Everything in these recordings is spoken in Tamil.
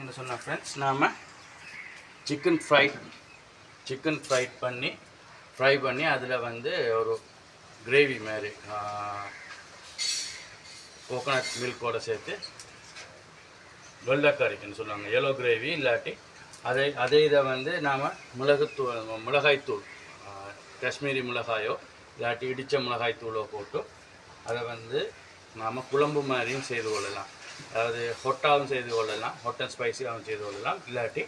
என்ன சொன்ன ஃப்ரெண்ட்ஸ், நாம் சிக்கன் ஃப்ரை பண்ணி அதில் வந்து ஒரு கிரேவி மாதிரி கோகோனட் மில்கோடு சேர்த்து வெள்ளைக்கறிக்குன்னு சொல்லுவாங்க, எல்லோ கிரேவி. இல்லாட்டி அதே இதை வந்து நாம் மிளகாய்த்தூள் காஷ்மீரி மிளகாயோ இல்லாட்டி இடித்த மிளகாய்த்தூளோ போட்டு அதை வந்து நாம் குழம்பு மாதிரியும் செய்து கொள்ளலாம். அதாவது ஹொட்டாவும் செய்து கொள்ளலாம், ஹொட் அண்ட் ஸ்பைஸியாகவும் செய்து கொள்ளலாம். இல்லாட்டி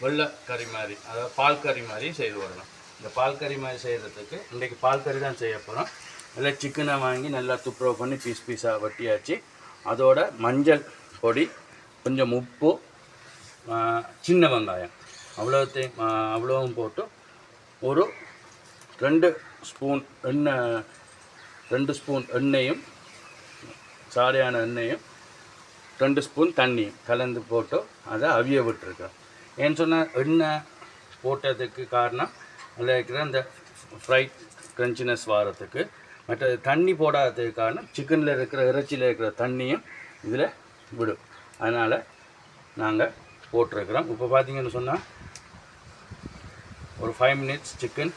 வெள்ளை கறி மாதிரி, அதாவது பால் கறி மாதிரியும் செய்து கொள்ளலாம். இந்த பால் கறி மாதிரி செய்கிறதுக்கு இன்றைக்கி பால் கறி தான் செய்ய போகிறோம். நல்லா சிக்கனை வாங்கி நல்லா துப்புரவு பண்ணி பீஸாக வெட்டியாச்சு. அதோட மஞ்சள் பொடி, கொஞ்சம் உப்பு, சின்ன வெங்காயம் அவ்வளவும் போட்டு ஒரு 2 ஸ்பூன் எண்ணெயும் சாடையான எண்ணெயும் 2 ஸ்பூன் தண்ணியும் கலந்து போட்டு அதை அவிய விட்டுருக்கோம். ஏன்னு சொன்னால் எண்ணெய் போட்டதுக்கு காரணம் அதில் இருக்கிற அந்த ஃப்ரைட் க்ரன்ச்சினஸ் வாரத்துக்கு. மற்ற தண்ணி போடாததுக்கு காரணம் சிக்கனில் இருக்கிற இறைச்சியில் இருக்கிற தண்ணியும் இதில் விடும். அதனால் நாங்கள் போட்டிருக்கிறோம். இப்போ பார்த்திங்கன்னு சொன்னால் ஒரு 5 மினிட்ஸ் சிக்கன்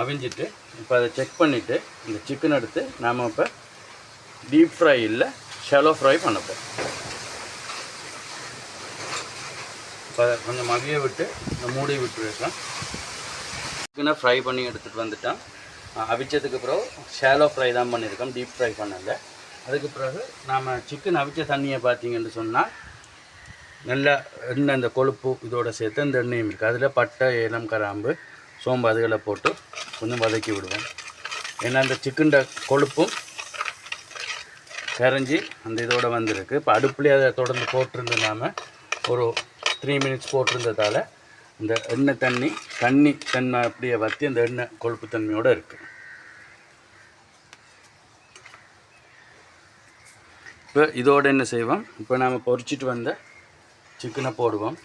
அவிஞ்சிட்டு இப்போ அதை செக் பண்ணிவிட்டு இந்த சிக்கன் எடுத்து நாம் இப்போ டீப் ஃப்ரை இல்லை ஷாலோ ஃப்ரை பண்ணப்போம். இப்போ அதை கொஞ்சம் அவிய விட்டு மூடி விட்டுருக்கலாம். சிக்கனை ஃப்ரை பண்ணி எடுத்துகிட்டு வந்துட்டோம். அவிச்சதுக்கு பிறகு ஷாலோ ஃப்ரை தான் பண்ணியிருக்கோம், டீப் ஃப்ரை பண்ணலை. அதுக்கு பிறகு நாம் சிக்கன் அவிச்ச தண்ணியை பார்த்திங்கன்னு சொன்னால் நல்லா எண்ணெய், அந்த கொழுப்பு இதோடு சேர்த்து அந்த எண்ணெயும் இருக்குது. அதில் பட்டை, ஏலம், கிராம்பு, சோம்பு அதுகளை போட்டு கொஞ்சம் வதக்கி விடுவோம். ஏன்னா அந்த சிக்கன்ட கொழுப்பும் கரைஞ்சி அந்த இதோடு வந்திருக்கு. இப்போ அடுப்புலேயே அதை தொடர்ந்து போட்டிருந்து நாம் ஒரு 3 மினிட்ஸ் போட்டிருந்ததால் இந்த எண்ணெய் தண்ணி அப்படியே வற்றி அந்த எண்ணெய் கொழுப்பு தன்மையோடு இருக்குது. இப்போ இதோடு என்ன செய்வோம், இப்போ நாம் பொரிச்சிட்டு வந்த சிக்கனை போடுவோம்.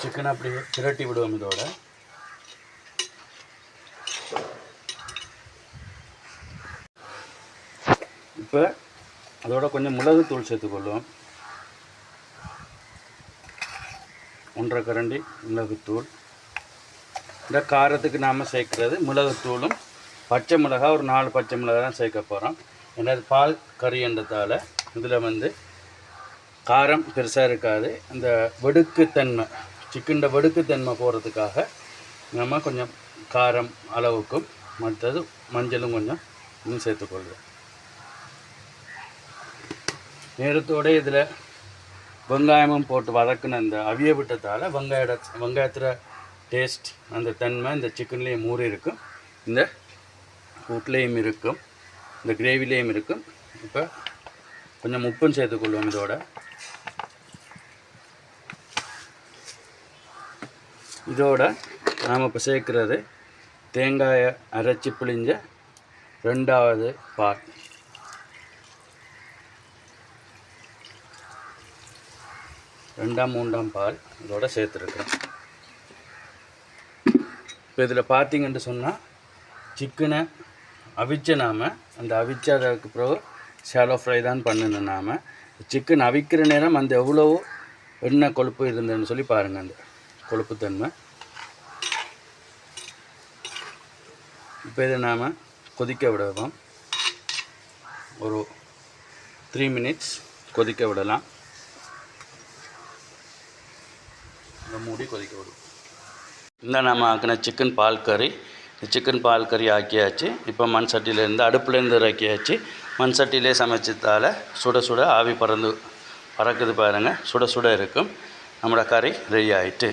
சிக்கனை அப்படியே திரட்டி விடுவோம். இதோட இப்போ அதோட கொஞ்சம் மிளகுத்தூள் சேர்த்துக்கொள்வோம். 1.5 கரண்டி மிளகுத்தூள். இந்த காரத்துக்கு நாம் சேர்க்குறது மிளகுத்தூளும் பச்சை மிளகாய், ஒரு 4 பச்சை மிளகாய் தான் சேர்க்க போகிறோம். ஏன்னா அது பால் கறின்றதால் இதில் வந்து காரம் பெருசாக இருக்காது. இந்த வெடுக்குத்தன்மை, சிக்கன் வெடுக்குத்தன்மை போகிறதுக்காக நம்ம கொஞ்சம் காரம் அளவுக்கும் மற்றது மஞ்சளும் கொஞ்சம் இன்னும் சேர்த்துக்கொள்வோம். நேரத்தோடு இதில் வெங்காயமும் போட்டு வதக்குன அந்த அவிய விட்டதால் வெங்காயத்தில் டேஸ்ட், அந்த தன்மை இந்த சிக்கன்லேயும் ஊறி இருக்கும், இந்த கூட்லேயும் இருக்கும், இந்த கிரேவிலேயும் இருக்கும். இப்போ கொஞ்சம் உப்பும் சேர்த்துக்கொள்வோம். இதோட நாம் இப்போ சேர்க்குறது தேங்காயை அரைச்சி பிழிஞ்ச 2வது பால். ரெண்டாம் 3ஆம் பால் இதோட சேர்த்துருக்குறோம். இப்போ இதில் பார்த்திங்கன்னு சொன்னால் சிக்கனை அவிச்ச நாம் அந்த அவிச்சதுக்கு பிறகு ஷாலோ ஃப்ரை தான் பண்ணணும். நாம் சிக்கன் அவிக்கிற நேரம் அந்த எவ்வளோ எண்ணெய் கொழுப்பு இருந்ததுன்னு சொல்லி பாருங்கள், அந்த கொழுப்புத்தன்மை. இப்போ இதை நாம் கொதிக்க விடுவோம். ஒரு 3 மினிட்ஸ் கொதிக்க விடலாம். மூடி கொதிக்க விடுவோம். இந்த நாம் ஆக்கின சிக்கன் பால் கறி ஆக்கியாச்சு. இப்போ மண் சட்டியிலேருந்து அடுப்புலேருந்து இறக்கியாச்சு. மண் சட்டியிலே சமைச்சதால் சுட ஆவி பறக்குது பாருங்கள், சுட இருக்கும். நம்மளோட கறி ரெடி ஆகிட்டு